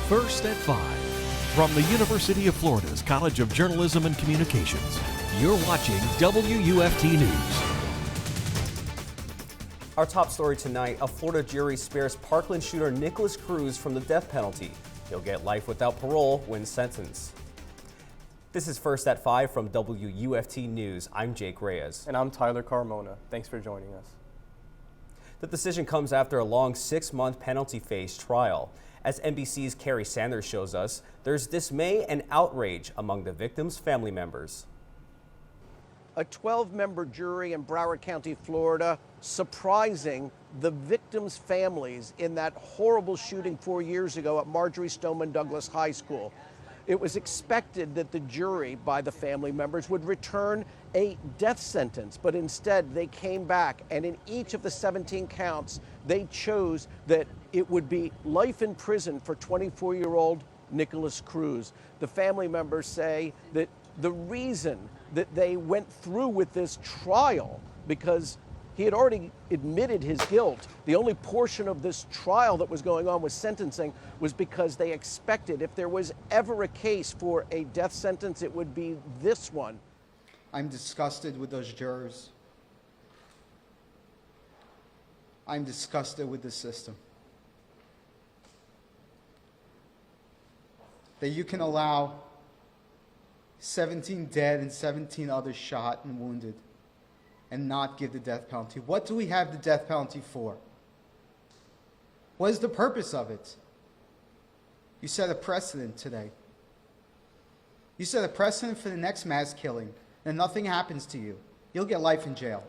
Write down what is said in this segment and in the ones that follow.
First at 5. From the University of Florida's College of Journalism and Communications, you're watching WUFT News. Our top story tonight, a Florida jury spares Parkland shooter Nikolas Cruz from the death penalty. He'll get life without parole when sentenced. This is First at 5 from WUFT News. I'm Jake Reyes. And I'm Tyler Carmona. Thanks for joining us. The decision comes after a long 6-month penalty phase trial. As NBC's Carrie Sanders shows us, there's dismay and outrage among the victims' family members. A 12-member jury in Broward County, Florida, surprising the victims' families in that horrible shooting 4 years ago at Marjory Stoneman Douglas High School. It was expected that the jury, by the family members, would return a death sentence, but instead they came back, and in each of the 17 counts, they chose that it would be life in prison for 24-year-old Nikolas Cruz. The family members say that the reason that they went through with this trial, because he had already admitted his guilt. The only portion of this trial that was going on was sentencing, was because they expected if there was ever a case for a death sentence, it would be this one. I'm disgusted with those jurors. I'm disgusted with the system. That you can allow 17 dead and 17 others shot and wounded and not give the death penalty. What do we have the death penalty for? What is the purpose of it? You set a precedent today. You set a precedent for the next mass killing, and nothing happens to you. You'll get life in jail.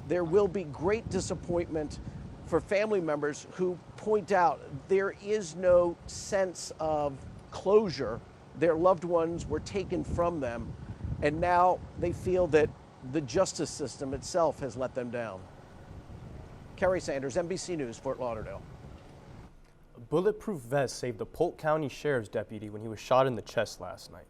There will be great disappointment for family members who point out there is no sense of closure. Their loved ones were taken from them, and now they feel that the justice system itself has let them down. Carrie Sanders, NBC News, Fort Lauderdale. A bulletproof vest saved a Polk County Sheriff's deputy when he was shot in the chest last night.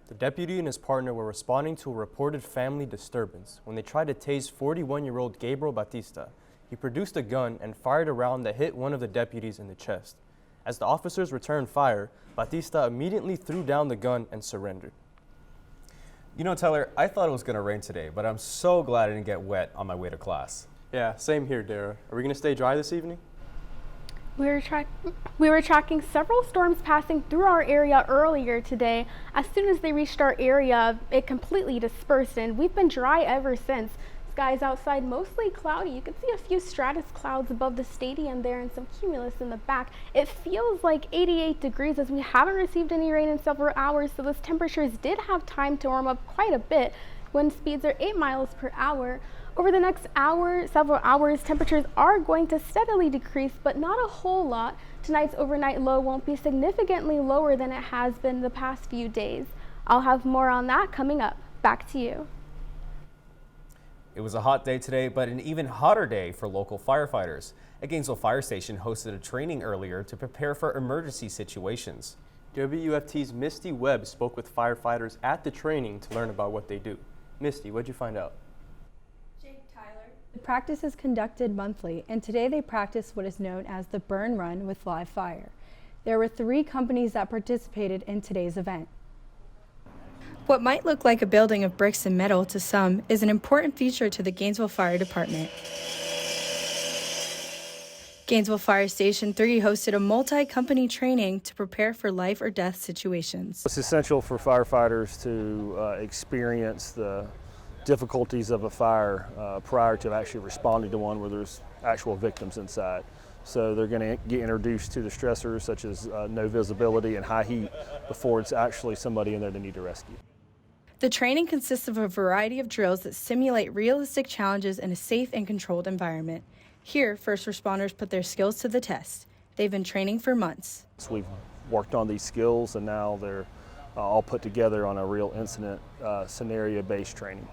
The deputy and his partner were responding to a reported family disturbance when they tried to tase 41-year-old Gabriel Batista. He produced a gun and fired a round that hit one of the deputies in the chest. As the officers returned fire, Batista immediately threw down the gun and surrendered. You know, Tyler, I thought it was going to rain today, but I'm so glad I didn't get wet on my way to class. Yeah, same here, Derrah. Are we going to stay dry this evening? We were tracking several storms passing through our area earlier today. As soon as they reached our area, it completely dispersed, and we've been dry ever since. Skies outside mostly cloudy. You can see a few stratus clouds above the stadium there and some cumulus in the back. It feels like 88 degrees as we haven't received any rain in several hours, so those temperatures did have time to warm up quite a bit. Wind speeds are 8 miles per hour. Over the next hour, several hours, temperatures are going to steadily decrease, but not a whole lot. Tonight's overnight low won't be significantly lower than it has been the past few days. I'll have more on that coming up. Back to you. It was a hot day today, but an even hotter day for local firefighters. A Gainesville fire station hosted a training earlier to prepare for emergency situations. WUFT's Mistie Webb spoke with firefighters at the training to learn about what they do. Mistie, what'd you find out? The practice is conducted monthly, and today they practiced what is known as the burn run with live fire. There were 3 companies that participated in today's event. What might look like a building of bricks and metal to some is an important feature to the Gainesville Fire Department. Gainesville Fire Station 3 hosted a multi-company training to prepare for life or death situations. It's essential for firefighters to experience the difficulties of a fire prior to actually responding to one where there's actual victims inside. So they're going to get introduced to the stressors such as no visibility and high heat before it's actually somebody in there they need to rescue. The training consists of a variety of drills that simulate realistic challenges in a safe and controlled environment. Here, first responders put their skills to the test. They've been training for months. So we've worked on these skills and now they're all put together on a real incident scenario-based training.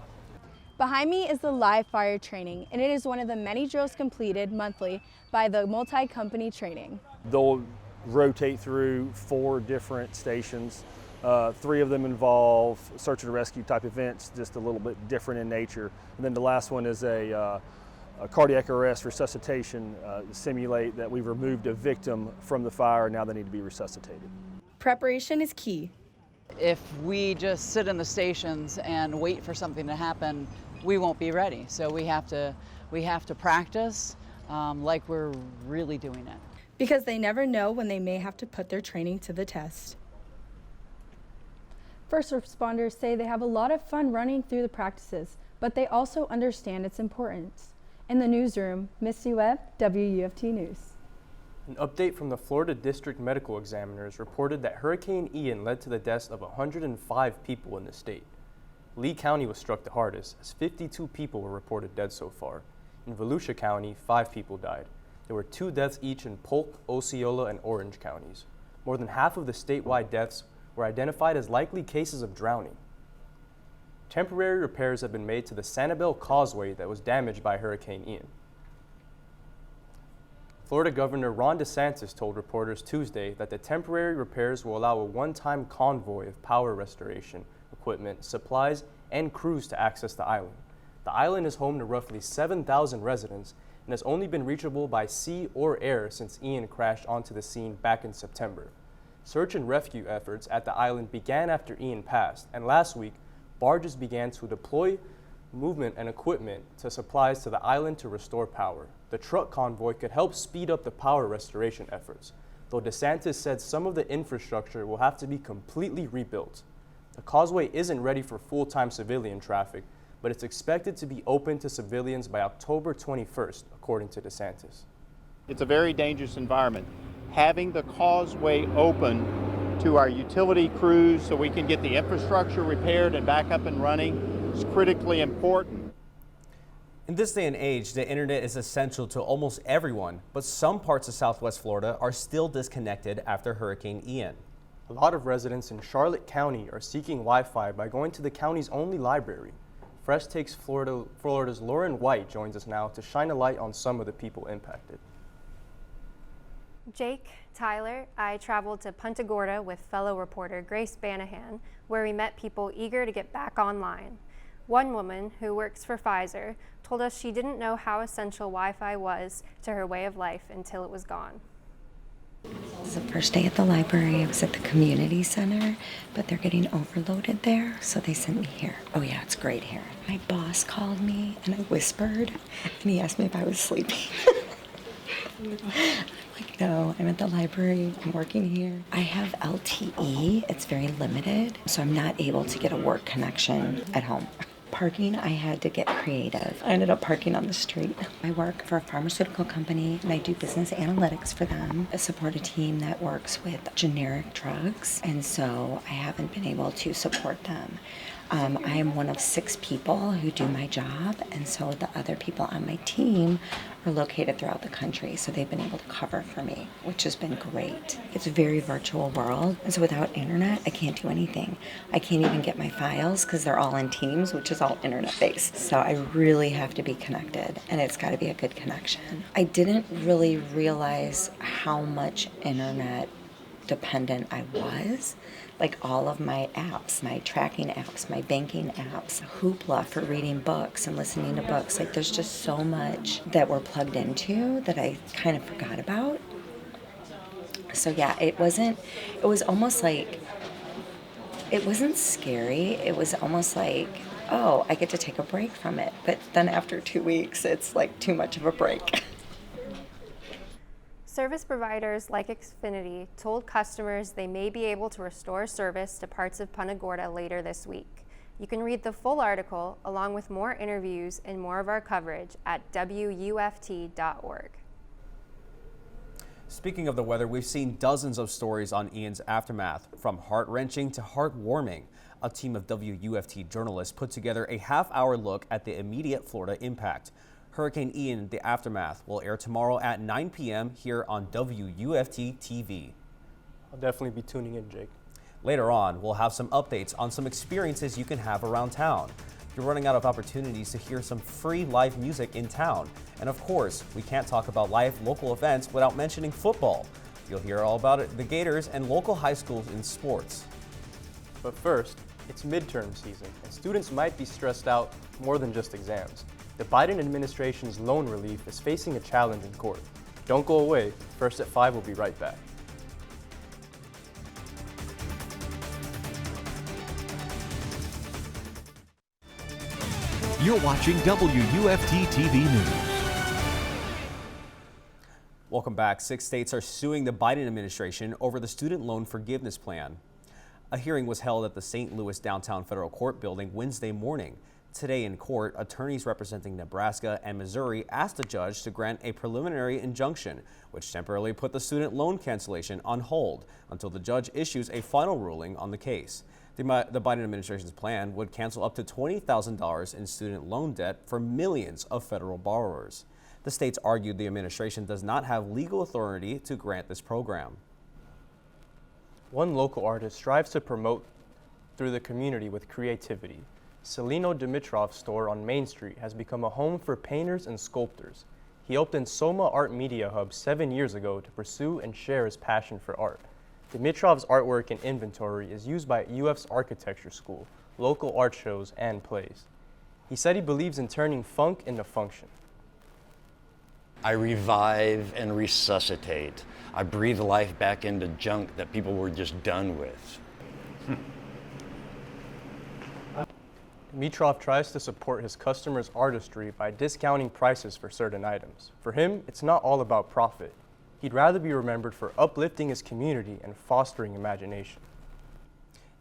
Behind me is the live fire training, and it is one of the many drills completed monthly by the multi-company training. They'll rotate through 4 different stations. 3 of them involve search and rescue type events, just a little bit different in nature. And then the last one is a a cardiac arrest resuscitation simulate that we've removed a victim from the fire, and now they need to be resuscitated. Preparation is key. If we just sit in the stations and wait for something to happen, we won't be ready. So we have to practice like we're really doing it. Because they never know when they may have to put their training to the test. First responders say they have a lot of fun running through the practices, but they also understand its importance. In the newsroom, Mistie, Webb, WUFT News. An update from the Florida District Medical Examiners reported that Hurricane Ian led to the deaths of 105 people in the state. Lee County was struck the hardest, as 52 people were reported dead so far. In Volusia County, 5 people died. There were 2 deaths each in Polk, Osceola, and Orange counties. More than half of the statewide deaths were identified as likely cases of drowning. Temporary repairs have been made to the Sanibel Causeway that was damaged by Hurricane Ian. Florida Governor Ron DeSantis told reporters Tuesday that the temporary repairs will allow a one-time convoy of power restoration equipment, supplies, and crews to access the island. The island is home to roughly 7,000 residents and has only been reachable by sea or air since Ian crashed onto the scene back in September. Search and rescue efforts at the island began after Ian passed, and last week, barges began to deploy movement and equipment to supplies to the island to restore power. The truck convoy could help speed up the power restoration efforts, though DeSantis said some of the infrastructure will have to be completely rebuilt. The causeway isn't ready for full-time civilian traffic, but it's expected to be open to civilians by October 21st, according to DeSantis. It's a very dangerous environment. Having the causeway open to our utility crews so we can get the infrastructure repaired and back up and running is critically important. In this day and age, the internet is essential to almost everyone, but some parts of Southwest Florida are still disconnected after Hurricane Ian. A lot of residents in Charlotte County are seeking Wi-Fi by going to the county's only library. Fresh Takes Florida's Lauren White joins us now to shine a light on some of the people impacted. Jake, Tyler, I traveled to Punta Gorda with fellow reporter Grace Banahan, where we met people eager to get back online. One woman who works for Pfizer told us she didn't know how essential Wi-Fi was to her way of life until it was gone. This is the first day at the library. I was at the community center, but they're getting overloaded there, so they sent me here. Oh yeah, it's great here. My boss called me and I whispered, and he asked me if I was sleeping. I'm like, no, I'm at the library, I'm working here. I have LTE, it's very limited, so I'm not able to get a work connection at home. Parking, I had to get creative. I ended up parking on the street. I work for a pharmaceutical company and I do business analytics for them. I support a team that works with generic drugs, and so I haven't been able to support them. I am one of 6 people who do my job, and so the other people on my team are located throughout the country, so they've been able to cover for me, which has been great. It's a very virtual world, and so without internet, I can't do anything. I can't even get my files because they're all in Teams, which is all internet-based. So I really have to be connected, and it's got to be a good connection. I didn't really realize how much internet dependent I was. Like all of my apps, my tracking apps, my banking apps, Hoopla for reading books and listening to books. Like there's just so much that we're plugged into that I kind of forgot about. So yeah, it was almost like, it wasn't scary. It was almost like, oh, I get to take a break from it. But then after 2 weeks, it's like too much of a break. Service providers like Xfinity told customers they may be able to restore service to parts of Punta Gorda later this week. You can read the full article along with more interviews and more of our coverage at WUFT.org. Speaking of the weather, we've seen dozens of stories on Ian's aftermath, from heart-wrenching to heartwarming. A team of WUFT journalists put together a half-hour look at the immediate Florida impact. Hurricane Ian, the aftermath, will air tomorrow at 9 p.m. here on WUFT-TV. I'll definitely be tuning in, Jake. Later on, we'll have some updates on some experiences you can have around town. You're running out of opportunities to hear some free live music in town. And of course, we can't talk about live local events without mentioning football. You'll hear all about it, the Gators and local high schools in sports. But first, it's midterm season, and students might be stressed out more than just exams. The Biden administration's loan relief is facing a challenge in court. Don't go away. First at 5 will be right back. You're watching WUFT-TV News. Welcome back. 6 states are suing the Biden administration over the student loan forgiveness plan. A hearing was held at the St. Louis Downtown Federal Court building Wednesday morning. Today in court, attorneys representing Nebraska and Missouri asked the judge to grant a preliminary injunction, which temporarily put the student loan cancellation on hold until the judge issues a final ruling on the case. The Biden administration's plan would cancel up to $20,000 in student loan debt for millions of federal borrowers. The states argued the administration does not have legal authority to grant this program. One local artist strives to promote through the community with creativity. Celino Dimitrov's store on Main Street has become a home for painters and sculptors. He opened Soma Art Media Hub 7 years ago to pursue and share his passion for art. Dimitrov's artwork and inventory is used by UF's architecture school, local art shows, and plays. He said he believes in turning funk into function. I revive and resuscitate. I breathe life back into junk that people were just done with. Dimitrov tries to support his customers' artistry by discounting prices for certain items. For him, it's not all about profit. He'd rather be remembered for uplifting his community and fostering imagination.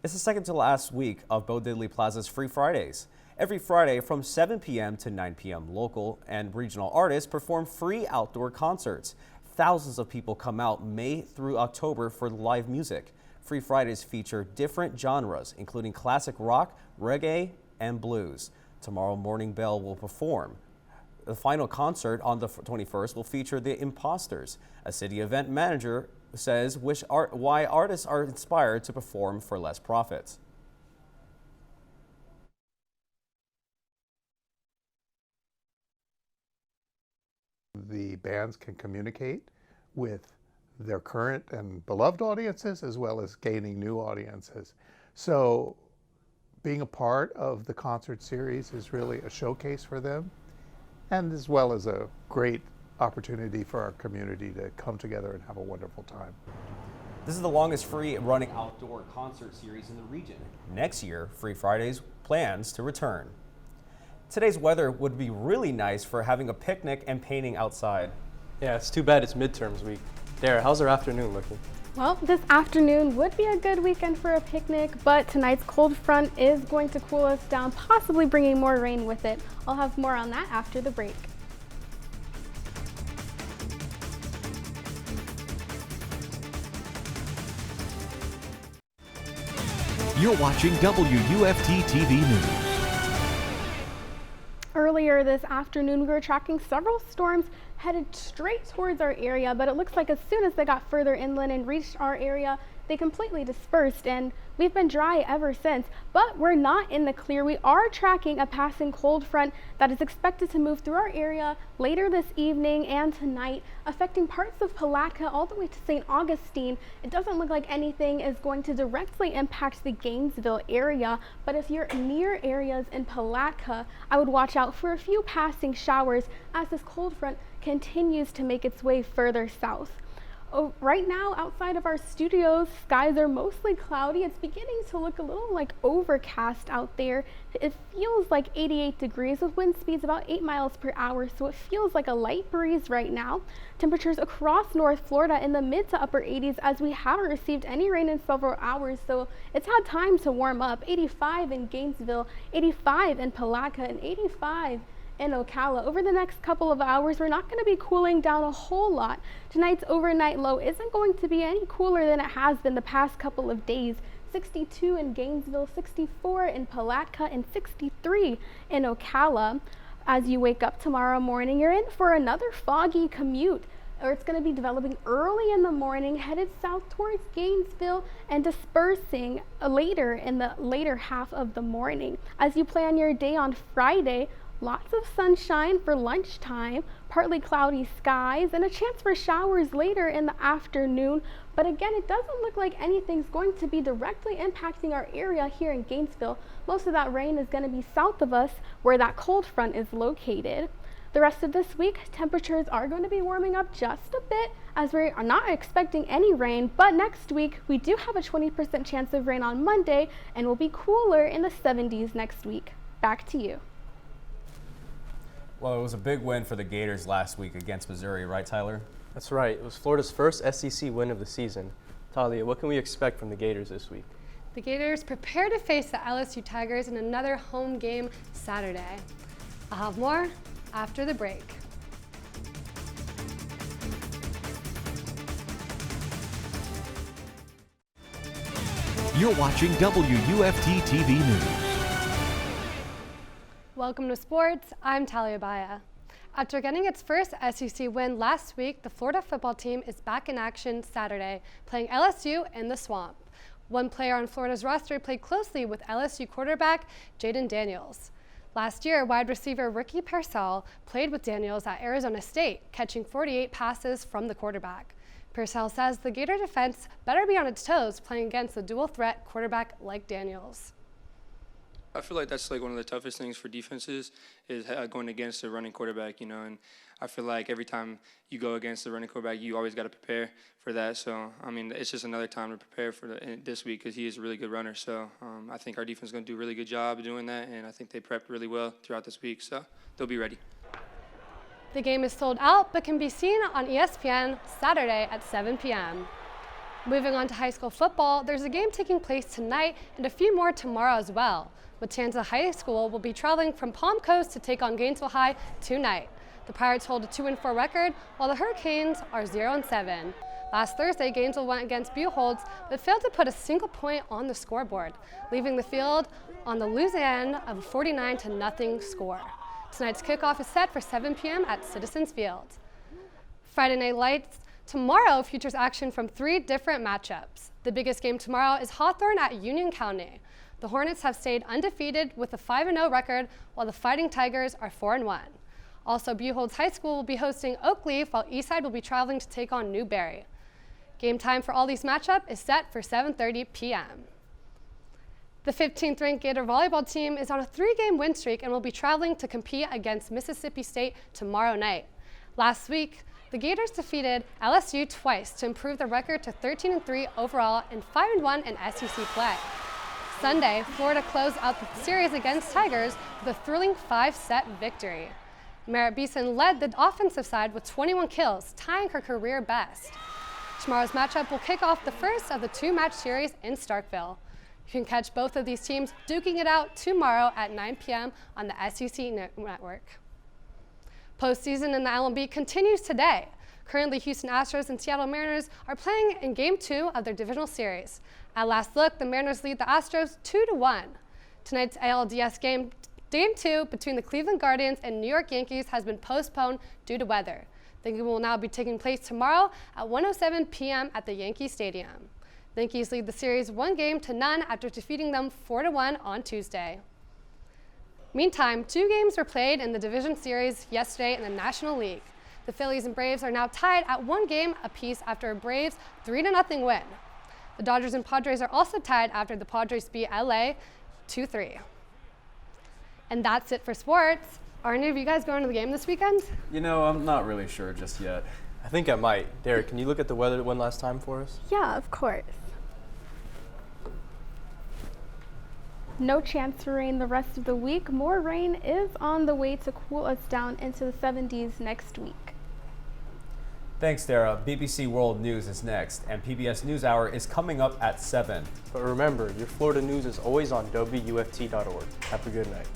It's the second to last week of Bo Diddley Plaza's Free Fridays. Every Friday from 7 p.m. to 9 p.m., local and regional artists perform free outdoor concerts. Thousands of people come out May through October for live music. Free Fridays feature different genres, including classic rock, reggae, and blues. Tomorrow, Morning Bell will perform. The final concert on the 21st will feature the Imposters. A city event manager says why artists are inspired to perform for less profits. The bands can communicate with their current and beloved audiences as well as gaining new audiences. So being a part of the concert series is really a showcase for them, and as well as a great opportunity for our community to come together and have a wonderful time. This is the longest free running outdoor concert series in the region. Next year, Free Fridays plans to return. Today's weather would be really nice for having a picnic and painting outside. Yeah, it's too bad it's midterms week. Derrah, how's our afternoon looking? Well, this afternoon would be a good weekend for a picnic, but tonight's cold front is going to cool us down, possibly bringing more rain with it. I'll have more on that after the break. You're watching WUFT-TV News. Earlier this afternoon, we were tracking several storms headed straight towards our area, but it looks like as soon as they got further inland and reached our area, they completely dispersed, and we've been dry ever since. But we're not in the clear. We are tracking a passing cold front that is expected to move through our area later this evening and tonight, affecting parts of Palatka all the way to St. Augustine. It doesn't look like anything is going to directly impact the Gainesville area, but if you're near areas in Palatka, I would watch out for a few passing showers as this cold front continues to make its way further south. Right now, outside of our studios, skies are mostly cloudy. It's beginning to look a little like overcast out there. It feels like 88 degrees with wind speeds about 8 miles per hour, so it feels like a light breeze right now. Temperatures across North Florida in the mid to upper 80s as we haven't received any rain in several hours, so it's had time to warm up. 85 in Gainesville, 85 in Palatka, and 85 in Ocala. Over the next couple of hours, we're not going to be cooling down a whole lot. Tonight's overnight low isn't going to be any cooler than it has been the past couple of days. 62 in Gainesville, 64 in Palatka, and 63 in Ocala. As you wake up tomorrow morning, you're in for another foggy commute, or it's going to be developing early in the morning, headed south towards Gainesville and dispersing later in the later half of the morning. As you plan your day on Friday, lots of sunshine for lunchtime, partly cloudy skies, and a chance for showers later in the afternoon. But again, it doesn't look like anything's going to be directly impacting our area here in Gainesville. Most of that rain is going to be south of us where that cold front is located. The rest of this week, temperatures are going to be warming up just a bit as we are not expecting any rain, but next week we do have a 20% chance of rain on Monday and will be cooler in the 70s next week. Back to you. Well, it was a big win for the Gators last week against Missouri, right, Tyler? That's right. It was Florida's first SEC win of the season. Talia, what can we expect from the Gators this week? The Gators prepare to face the LSU Tigers in another home game Saturday. I'll have more after the break. You're watching WUFT-TV News. Welcome to sports. I'm Talia Baia. After getting its first SEC win last week, the Florida football team is back in action Saturday, playing LSU in the Swamp. One player on Florida's roster played closely with LSU quarterback Jaden Daniels. Last year, wide receiver Ricky Purcell played with Daniels at Arizona State, catching 48 passes from the quarterback. Purcell says the Gator defense better be on its toes playing against a dual-threat quarterback like Daniels. I feel like that's like one of the toughest things for defenses is going against a running quarterback, you know, and I feel like every time you go against the running quarterback, you always got to prepare for that. So, I mean, it's just another time to prepare for this week because he is a really good runner. So I think our defense is going to do a really good job of doing that, and I think they prepped really well throughout this week, so they'll be ready. The game is sold out but can be seen on ESPN Saturday at 7 p.m. Moving on to high school football, there's a game taking place tonight and a few more tomorrow as well. Matanza High School will be traveling from Palm Coast to take on Gainesville High tonight. The Pirates hold a 2-4 record, while the Hurricanes are 0-7. Last Thursday, Gainesville went against Buchholz, but failed to put a single point on the scoreboard, leaving the field on the losing end of a 49-0 score. Tonight's kickoff is set for 7 p.m. at Citizens Field. Friday Night Lights tomorrow features action from 3 different matchups. The biggest game tomorrow is Hawthorne at Union County. The Hornets have stayed undefeated with a 5-0 record, while the Fighting Tigers are 4-1. Also, Buchholz High School will be hosting Oakleaf, while Eastside will be traveling to take on Newberry. Game time for all these matchups is set for 7:30 p.m. The 15th ranked Gator volleyball team is on a 3-game win streak and will be traveling to compete against Mississippi State tomorrow night. Last week, the Gators defeated LSU twice to improve their record to 13-3 overall and 5-1 in SEC play. Sunday, Florida closed out the series against Tigers with a thrilling 5-set victory. Merritt Beeson led the offensive side with 21 kills, tying her career best. Tomorrow's matchup will kick off the first of the 2-match series in Starkville. You can catch both of these teams duking it out tomorrow at 9 p.m. on the SEC network. Postseason in the LMB continues today. Currently, Houston Astros and Seattle Mariners are playing in Game 2 of their divisional series. At last look, the Mariners lead the Astros 2-1. Tonight's ALDS Game 2 between the Cleveland Guardians and New York Yankees has been postponed due to weather. The game will now be taking place tomorrow at 1:07 p.m. at the Yankee Stadium. The Yankees lead the series 1-0 after defeating them 4-1 on Tuesday. Meantime, 2 games were played in the division series yesterday in the National League. The Phillies and Braves are now tied at 1 game apiece after a Braves 3-0 win. The Dodgers and Padres are also tied after the Padres beat LA 2-3. And that's it for sports. Are any of you guys going to the game this weekend? You know, I'm not really sure just yet. I think I might. Derek, can you look at the weather one last time for us? Yeah, of course. No chance for rain the rest of the week. More rain is on the way to cool us down into the 70s next week. Thanks, Derrah. BBC World News is next, and PBS NewsHour is coming up at 7. But remember, your Florida news is always on WUFT.org. Have a good night.